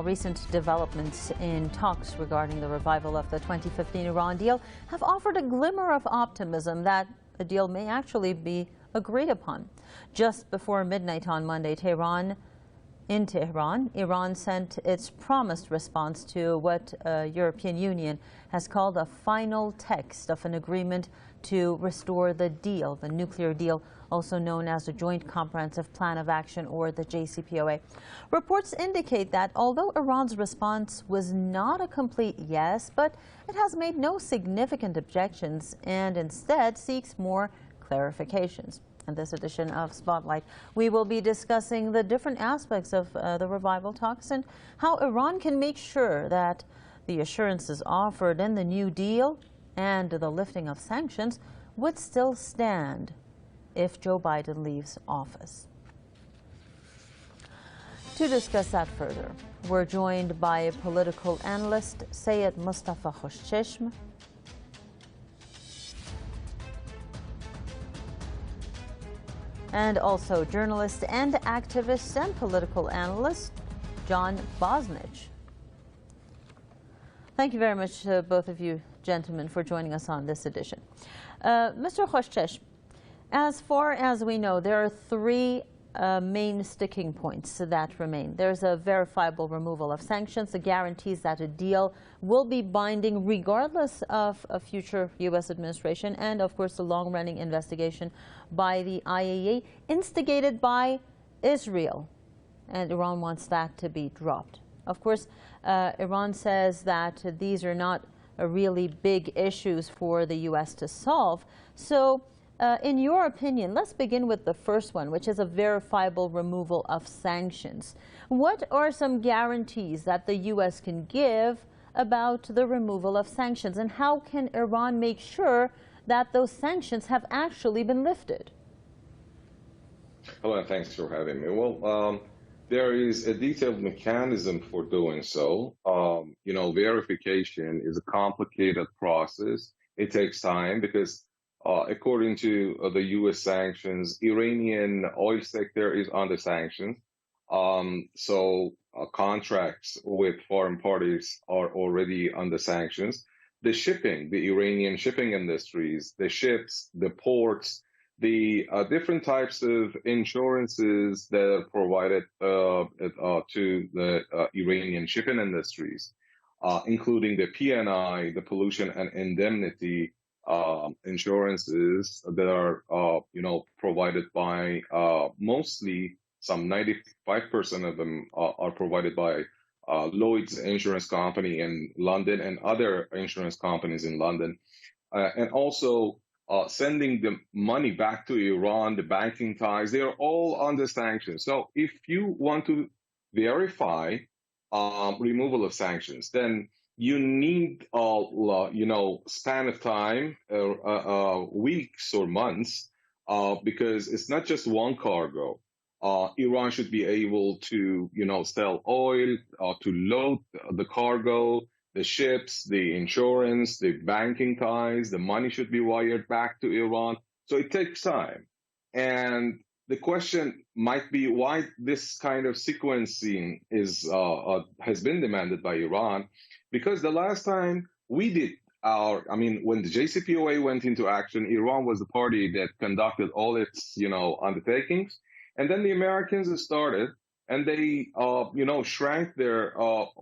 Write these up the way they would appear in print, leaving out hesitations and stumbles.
Recent developments in talks regarding the revival of the 2015 Iran deal have offered a glimmer of optimism that a deal may actually be agreed upon. Just before midnight on Monday, in Tehran, Iran sent its promised response to what European Union has called a final text of an agreement to restore the deal, the nuclear deal, also known as the Joint Comprehensive Plan of Action, or the JCPOA. Reports indicate that although Iran's response was not a complete yes, but it has made no significant objections and instead seeks more clarifications. In this edition of Spotlight, we will be discussing the different aspects of the revival talks and how Iran can make sure that the assurances offered in the new deal and the lifting of sanctions would still stand if Joe Biden leaves office. To discuss that further, we're joined by political analyst Sayed Mustafa Khoshcheshm, and also journalist and activist and political analyst John Bosnich. Thank you very much, both of you gentlemen, for joining us on this edition. Mr. Khoshcheshm, as far as we know, there are three main sticking points that remain. There's a verifiable removal of sanctions, the guarantees that a deal will be binding regardless of a future U.S. administration, and of course the long-running investigation by the IAEA instigated by Israel, and Iran wants that to be dropped. Of course, Iran says that these are not really big issues for the U.S. to solve. So in your opinion, let's begin with the first one, which is a verifiable removal of sanctions. What are some guarantees that the U.S. can give about the removal of sanctions, and how can Iran make sure that those sanctions have actually been lifted? Hello, and thanks for having me. Well, there is a detailed mechanism for doing so. Verification is a complicated process. It takes time because according to the U.S. sanctions, Iranian oil sector is under sanctions. Contracts with foreign parties are already under sanctions. The shipping, the Iranian shipping industries, the ships, the ports, the different types of insurances that are provided to the Iranian shipping industries, including the P&I, the pollution and indemnity insurances that are, provided by mostly some 95% of them are provided by Lloyd's Insurance Company in London and other insurance companies in London, and also sending the money back to Iran, the banking ties, they are all under sanctions. So if you want to verify removal of sanctions, then you need span of time, weeks or months, because it's not just one cargo. Iran should be able to, sell oil, to load the cargo, the ships, the insurance, the banking ties, the money should be wired back to Iran. So it takes time. And the question might be why this kind of sequencing has been demanded by Iran. Because the last time we did when the JCPOA went into action, Iran was the party that conducted all its, undertakings. And then the Americans started, and they, shrank their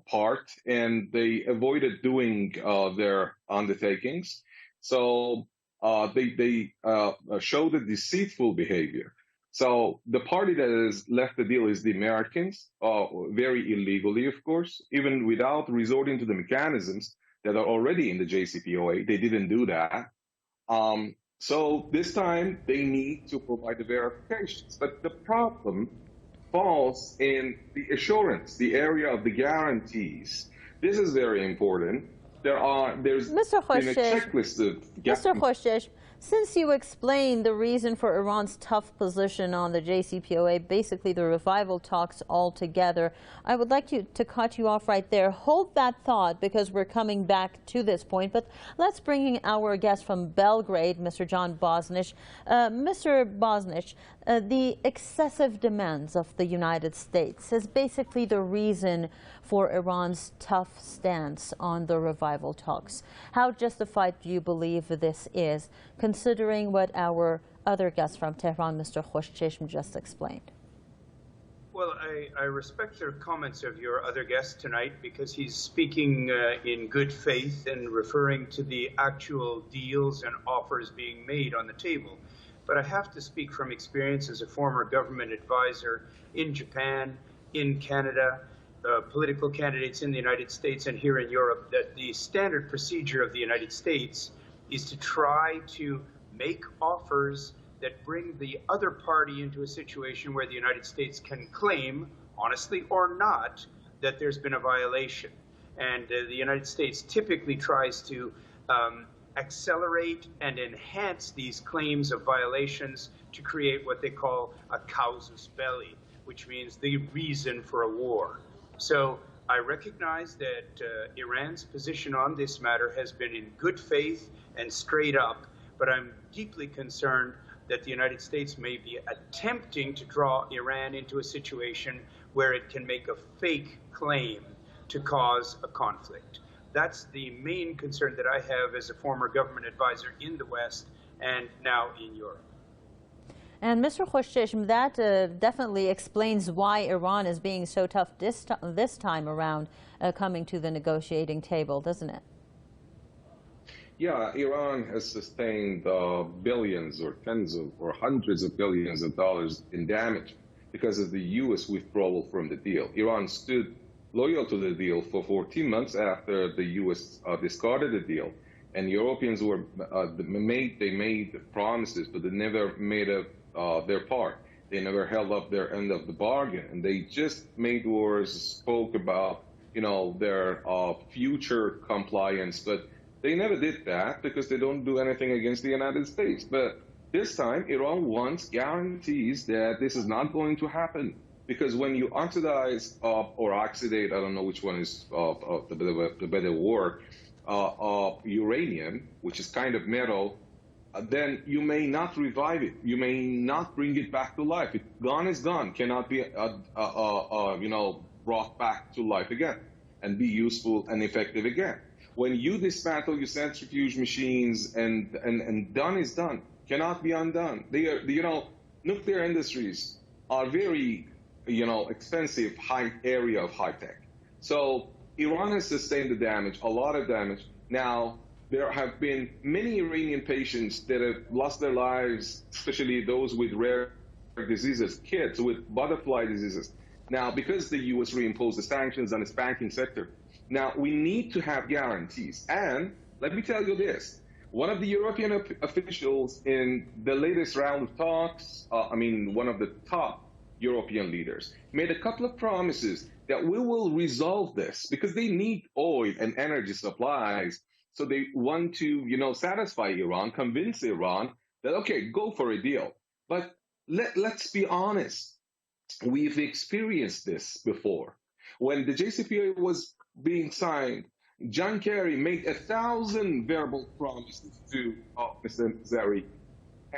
part, and they avoided doing their undertakings. So they showed a deceitful behavior. So the party that has left the deal is the Americans, very illegally, of course, even without resorting to the mechanisms that are already in the JCPOA. They didn't do that. So this time they need to provide the verifications. But the problem falls in the assurance, the area of the guarantees. This is very important. There's Mr. been a checklist of Mr. Khoshcheshm, Since you explained the reason for Iran's tough position on the JCPOA, basically the revival talks altogether, I would like to cut you off right there. Hold that thought because we're coming back to this point. But let's bring in our guest from Belgrade, Mr. John Bosnich. Mr. Bosnich, the excessive demands of the United States is basically the reason for Iran's tough stance on the revival talks. How justified do you believe this is, considering what our other guest from Tehran, Mr. Khoshcheshm, just explained? Well, I respect the comments of your other guest tonight because he's speaking in good faith and referring to the actual deals and offers being made on the table. But I have to speak from experience as a former government advisor in Japan, in Canada, political candidates in the United States and here in Europe, that the standard procedure of the United States is to try to make offers that bring the other party into a situation where the United States can claim, honestly or not, that there's been a violation. And the United States typically tries to accelerate and enhance these claims of violations to create what they call a casus belli, which means the reason for a war. So I recognize that Iran's position on this matter has been in good faith and straight up, but I'm deeply concerned that the United States may be attempting to draw Iran into a situation where it can make a fake claim to cause a conflict. That's the main concern that I have as a former government advisor in the West and now in Europe. And Mr. Khoshcheshm, that definitely explains why Iran is being so tough this time around coming to the negotiating table, doesn't it? Yeah, Iran has sustained billions or tens of or hundreds of billions of dollars in damage because of the U.S. withdrawal from the deal. Iran stood loyal to the deal for 14 months after the U.S. Discarded the deal, and Europeans were made promises, but they never made their part. They never held up their end of the bargain, and they just made wars, spoke about their future compliance, but they never did that because they don't do anything against the United States. But this time, Iran wants guarantees that this is not going to happen. Because when you oxidize or oxidate, I don't know which one is the better word, uranium, which is kind of metal, then you may not revive it. You may not bring it back to life. It's gone is gone, cannot be brought back to life again and be useful and effective again. When you dismantle your centrifuge machines and done is done, cannot be undone. Nuclear industries are very expensive area of high tech. So Iran has sustained the damage, a lot of damage. Now, there have been many Iranian patients that have lost their lives, especially those with rare diseases, kids with butterfly diseases. Now, because the U.S. reimposed the sanctions on its banking sector, now we need to have guarantees. And let me tell you this, one of the European officials in the latest round of talks, one of the top European leaders, made a couple of promises that we will resolve this because they need oil and energy supplies. So they want to, satisfy Iran, convince Iran that, okay, go for a deal. But let's be honest. We've experienced this before. When the JCPOA was being signed, John Kerry made 1,000 verbal promises to Mr. Zari,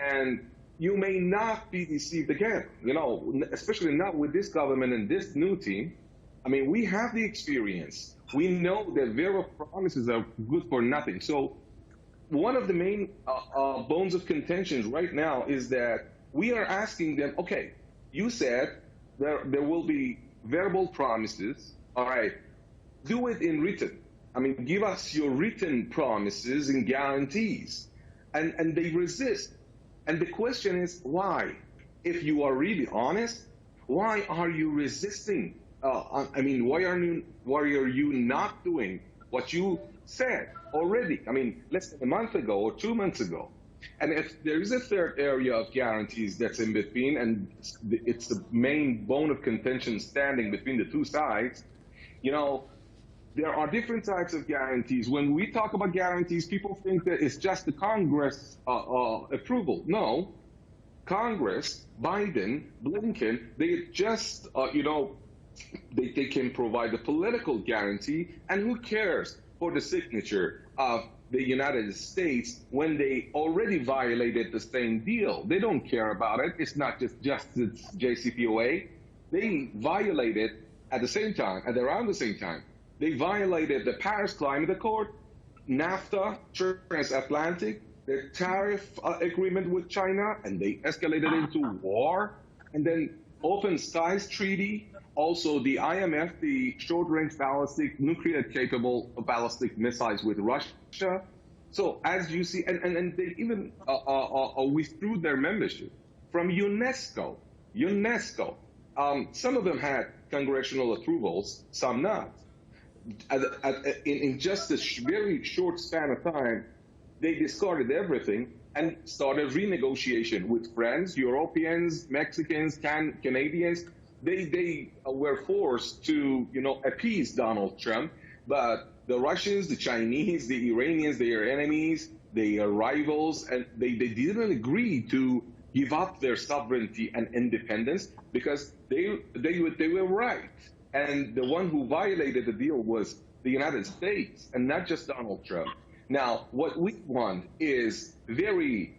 and you may not be deceived again, especially not with this government and this new team. I mean, we have the experience. We know that verbal promises are good for nothing. So one of the main bones of contention right now is that we are asking them, okay, you said there will be verbal promises. All right, do it in written. Give us your written promises and guarantees. And they resist. And the question is, why? If you are really honest, why are you resisting? Why are you not doing what you said already? Less than a month ago or 2 months ago. And if there is a third area of guarantees that's in between, and it's the main bone of contention standing between the two sides, there are different types of guarantees. When we talk about guarantees, people think that it's just the Congress approval. No, Congress, Biden, Blinken, they just, they can provide a political guarantee, and who cares for the signature of the United States when they already violated the same deal? They don't care about it. It's not just JCPOA. They violated at the same time, at around the same time. They violated the Paris Climate Accord, NAFTA, transatlantic, the tariff agreement with China, and they escalated into war. And then Open Skies Treaty, also the IMF, the short-range ballistic, nuclear-capable ballistic missiles with Russia. So as you see, and they even withdrew their membership from UNESCO. Some of them had congressional approvals, some not. In just a very short span of time, they discarded everything and started renegotiation with friends, Europeans, Mexicans, Canadians. They were forced to, appease Donald Trump, but the Russians, the Chinese, the Iranians, their enemies, their rivals, and they didn't agree to give up their sovereignty and independence because they were right. And the one who violated the deal was the United States and not just Donald Trump. Now, what we want is very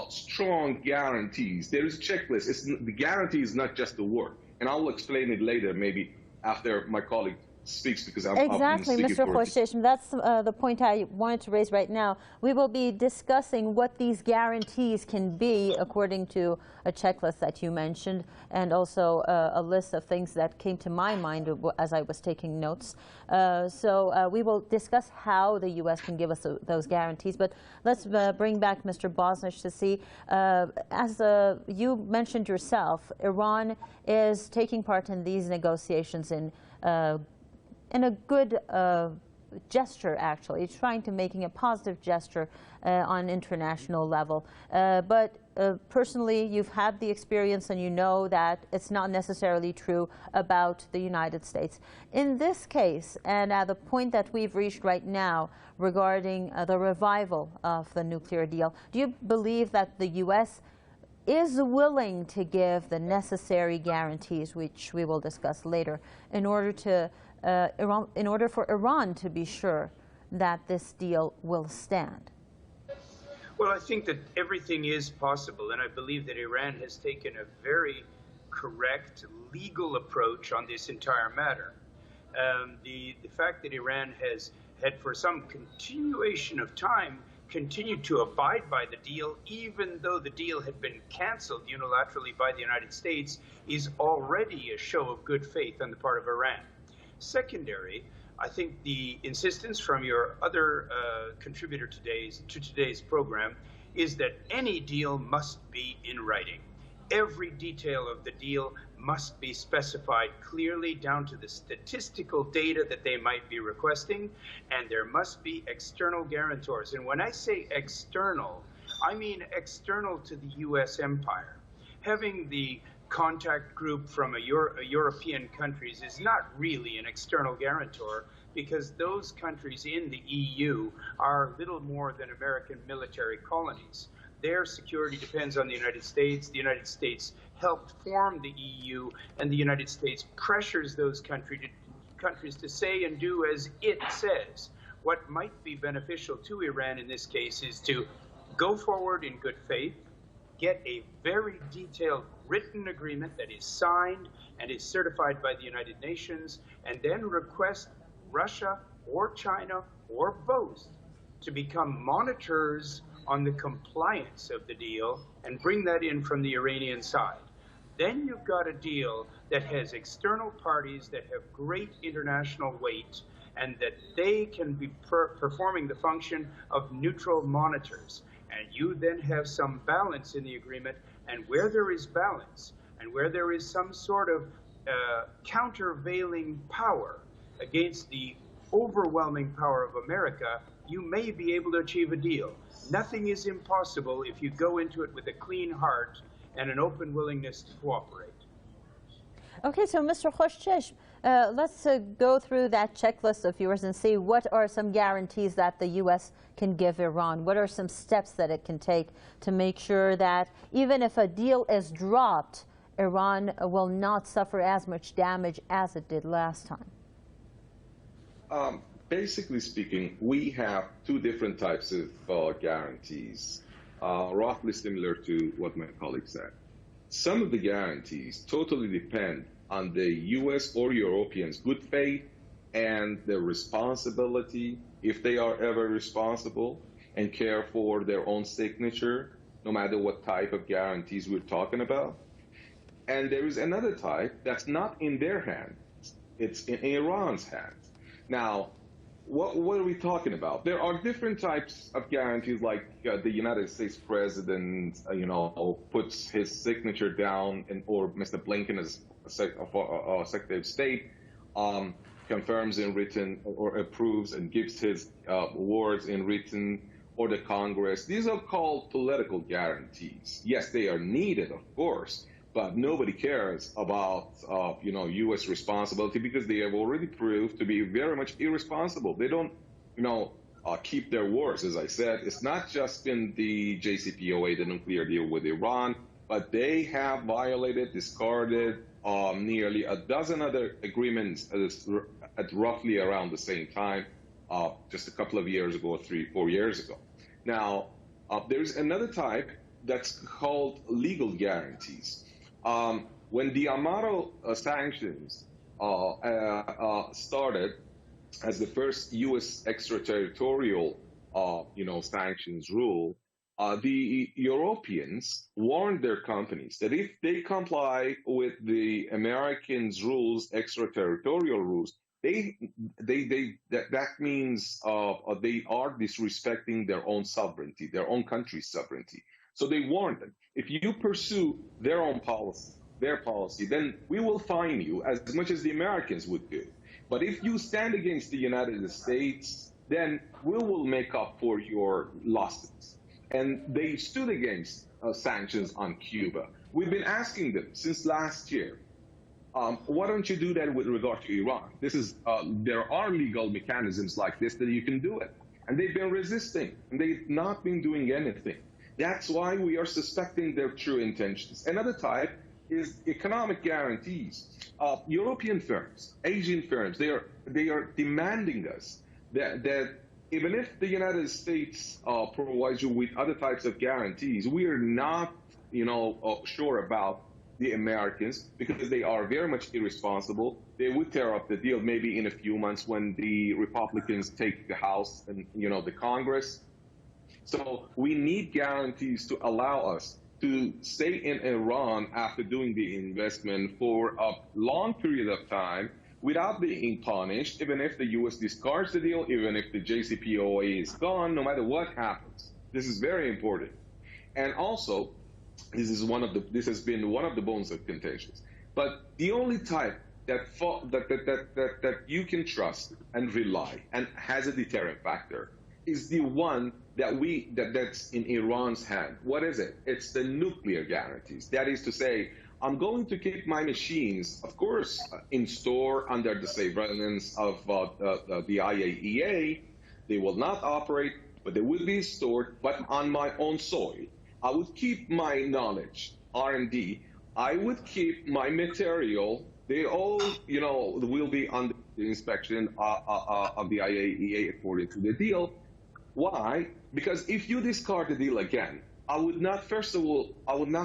strong guarantees. There is a checklist. The guarantee is not just the word. And I will explain it later, maybe after my colleague speaks, because I'm exactly, Mr. Khoshesh. That's the point I wanted to raise right now. We will be discussing what these guarantees can be according to a checklist that you mentioned, and also a list of things that came to my mind as I was taking notes. So we will discuss how the U.S. can give us those guarantees. But let's bring back Mr. Bosnich to see, as you mentioned yourself, Iran is taking part in these negotiations in a good gesture, actually, trying to making a positive gesture on international level. But personally, you've had the experience and you know that it's not necessarily true about the United States. In this case, and at the point that we've reached right now regarding the revival of the nuclear deal, do you believe that the U.S. is willing to give the necessary guarantees, which we will discuss later, in order for Iran to be sure that this deal will stand? Well, I think that everything is possible, and I believe that Iran has taken a very correct legal approach on this entire matter. The fact that Iran has had for some continuation of time continued to abide by the deal, even though the deal had been canceled unilaterally by the United States, is already a show of good faith on the part of Iran. Secondary, I think the insistence from your other contributor to today's program is that any deal must be in writing. Every detail of the deal must be specified clearly down to the statistical data that they might be requesting, and there must be external guarantors. And when I say external, I mean external to the U.S. empire. Having the contact group from European countries is not really an external guarantor, because those countries in the EU are little more than American military colonies. Their security depends on the United States. The United States helped form the EU, and the United States pressures those countries to say and do as it says. What might be beneficial to Iran in this case is to go forward in good faith, get a very detailed written agreement that is signed and is certified by the United Nations, and then request Russia or China or both to become monitors on the compliance of the deal and bring that in from the Iranian side. Then you've got a deal that has external parties that have great international weight, and that they can be performing the function of neutral monitors. And you then have some balance in the agreement, and where there is balance, and where there is some sort of countervailing power against the overwhelming power of America, you may be able to achieve a deal. Nothing is impossible if you go into it with a clean heart and an open willingness to cooperate. Okay, so Mr. Khoshesh, Let's go through that checklist of yours and see what are some guarantees that the U.S. can give Iran. What are some steps that it can take to make sure that even if a deal is dropped, Iran will not suffer as much damage as it did last time? Basically speaking, we have two different types of guarantees, roughly similar to what my colleague said. Some of the guarantees totally depend on the U.S. or Europeans' good faith and their responsibility, if they are ever responsible, and care for their own signature, no matter what type of guarantees we're talking about. And there is another type that's not in their hands. It's in Iran's hands. Now, what are we talking about? There are different types of guarantees, like the United States president, puts his signature down, or Mr. Blinken as Secretary of State confirms in written or approves and gives his words in written, or the Congress. These are called political guarantees. Yes, they are needed, of course, but nobody cares about, U.S. responsibility, because they have already proved to be very much irresponsible. They don't, keep their words. As I said, it's not just in the JCPOA, the nuclear deal with Iran, but they have violated, discarded nearly a dozen other agreements at roughly around the same time, just a couple of years ago, 3-4 years ago. Now, there's another type that's called legal guarantees. When the Amaro sanctions started as the first U.S. extraterritorial, sanctions rule, the Europeans warned their companies that if they comply with the Americans' rules, extraterritorial rules, that means they are disrespecting their own sovereignty, their own country's sovereignty. So they warned them, if you pursue their own policy, then we will fine you as much as the Americans would do. But if you stand against the United States, then we will make up for your losses. And they stood against sanctions on Cuba. We've been asking them since last year, why don't you do that with regard to Iran? There are legal mechanisms like this that you can do it. And they've been resisting, and they've not been doing anything. That's why we are suspecting their true intentions. Another type is economic guarantees. European firms, Asian firms, they are demanding us that even if the United States provides you with other types of guarantees, we are not, sure about the Americans, because they are very much irresponsible. They would tear up the deal maybe in a few months when the Republicans take the House and, the Congress. So we need guarantees to allow us to stay in Iran after doing the investment for a long period of time without being punished, even if the U.S. discards the deal, even if the JCPOA is gone, no matter what happens. This is very important. And also, this has been one of the bones of contentions. But the only type that you can trust and rely and has a deterrent factor is the one that's in Iran's hand. What is it? It's the nuclear guarantees. That is to say, I'm going to keep my machines, of course, in store under the surveillance of the IAEA. They will not operate, but they will be stored, but on my own soil. I would keep my knowledge, R&D. I would keep my material. They all, will be under the inspection of the IAEA according to the deal. Why? Because if you discard the deal again, I would not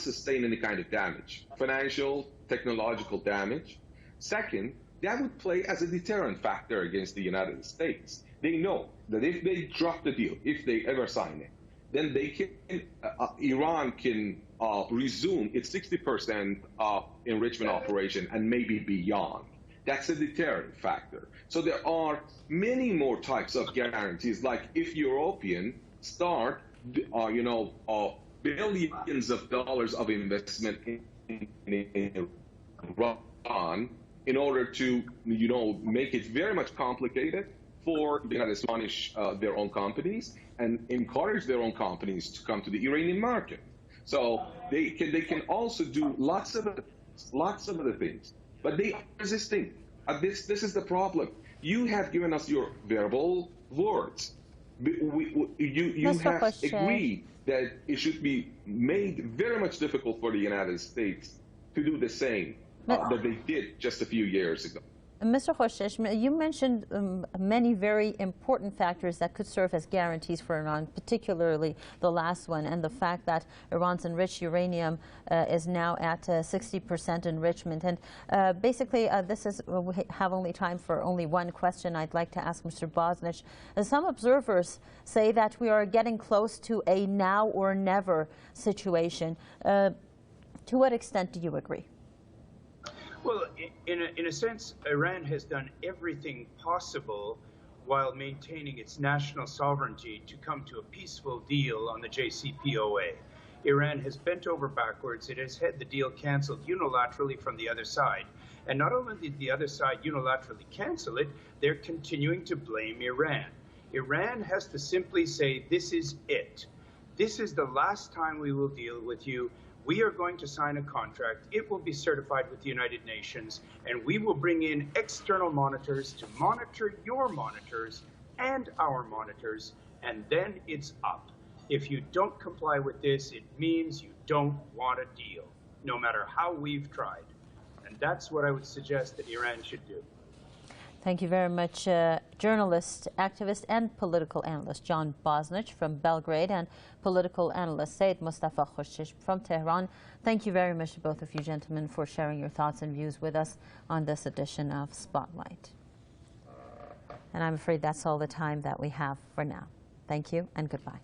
sustain any kind of damage, financial, technological damage. Second, that would play as a deterrent factor against the United States. They know that if they drop the deal, if they ever sign it, then Iran can resume its 60% enrichment operation and maybe beyond. That's a deterrent factor. So there are many more types of guarantees, like if Europeans start, billions of dollars of investment in Iran in order to, make it very much complicated for the United States to punish their own companies and encourage their own companies to come to the Iranian market. So they can also do lots of other things, but they are resisting. This is the problem. You have given us your verbal words. You Mr. have Khoshesh. agreed that it should be made very much difficult for the United States to do the same that they did just a few years ago. Mr. Khoshesh, you mentioned many very important factors that could serve as guarantees for Iran, particularly the last one, and the fact that Iran's enriched uranium is now at 60% enrichment. And basically, we have only time for only one question I'd like to ask Mr. Bosnich. Some observers say that we are getting close to a now or never situation. To what extent do you agree? Well, in a sense, Iran has done everything possible while maintaining its national sovereignty to come to a peaceful deal on the JCPOA. Iran has bent over backwards. It has had the deal canceled unilaterally from the other side. And not only did the other side unilaterally cancel it, they're continuing to blame Iran. Iran has to simply say, this is it. This is the last time we will deal with you. We are going to sign a contract. It will be certified with the United Nations, and we will bring in external monitors to monitor your monitors and our monitors, and then it's up. If you don't comply with this, it means you don't want a deal, no matter how we've tried. And that's what I would suggest that Iran should do. Thank you very much, journalist, activist, and political analyst John Bosnich from Belgrade, and political analyst Said Mustafa Khoshesh from Tehran. Thank you very much to both of you gentlemen for sharing your thoughts and views with us on this edition of Spotlight. And I'm afraid that's all the time that we have for now. Thank you and goodbye.